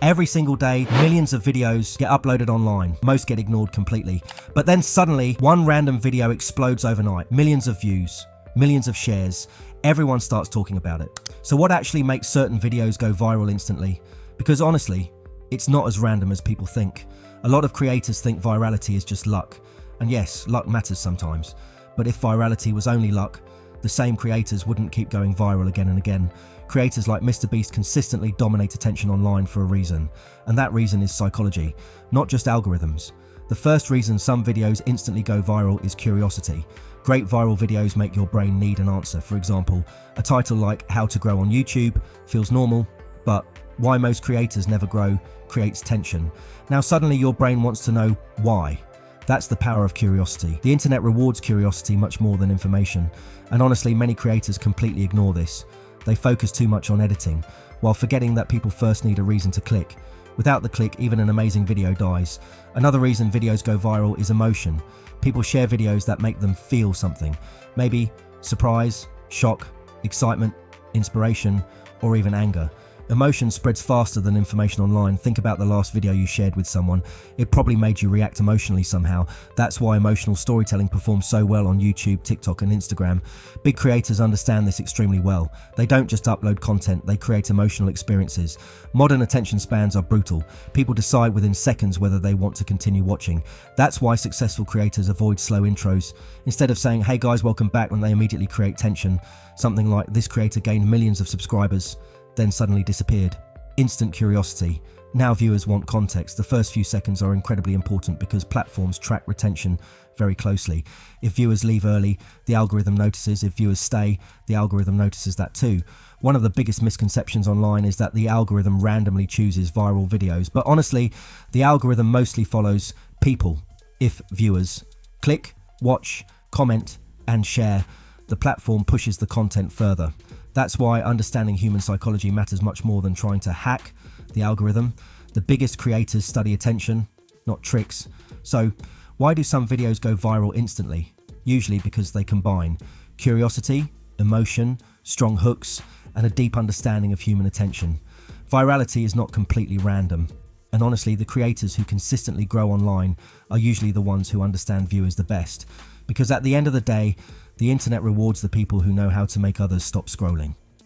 Every single day, millions of videos get uploaded online. Most get ignored completely. But then suddenly, one random video explodes overnight. Millions of views, millions of shares. Everyone starts talking about it. So what actually makes certain videos go viral instantly? Because honestly, it's not as random as people think. A lot of creators think virality is just luck. And yes, luck matters sometimes. But if virality was only luck, the same creators wouldn't keep going viral again and again. Creators like MrBeast consistently dominate attention online for a reason, and that reason is psychology, not just algorithms. The first reason some videos instantly go viral is curiosity. Great viral videos make your brain need an answer. For example, a title like How to Grow on YouTube feels normal, but Why Most Creators Never Grow creates tension. Now suddenly your brain wants to know why. That's the power of curiosity. The internet rewards curiosity much more than information, and honestly many creators completely ignore this. They focus too much on editing, while forgetting that people first need a reason to click. Without the click, even an amazing video dies. Another reason videos go viral is emotion. People share videos that make them feel something. Maybe surprise, shock, excitement, inspiration, or even anger. Emotion spreads faster than information online. Think about the last video you shared with someone. It probably made you react emotionally somehow. That's why emotional storytelling performs so well on YouTube, TikTok, and Instagram. Big creators understand this extremely well. They don't just upload content, they create emotional experiences. Modern attention spans are brutal. People decide within seconds whether they want to continue watching. That's why successful creators avoid slow intros. Instead of saying, "Hey guys, welcome back," when they immediately create tension. Something like, "This creator gained millions of subscribers, then suddenly disappeared." Instant curiosity. Now viewers want context. The first few seconds are incredibly important because platforms track retention very closely. If viewers leave early, the algorithm notices. If viewers stay, the algorithm notices that too. One of the biggest misconceptions online is that the algorithm randomly chooses viral videos, but honestly, the algorithm mostly follows people. If viewers click, watch, comment, and share, the platform pushes the content further. That's why understanding human psychology matters much more than trying to hack the algorithm. The biggest creators study attention, not tricks. So, why do some videos go viral instantly? Usually because they combine curiosity, emotion, strong hooks, and a deep understanding of human attention. Virality is not completely random. And honestly, the creators who consistently grow online are usually the ones who understand viewers the best. Because at the end of the day, the internet rewards the people who know how to make others stop scrolling.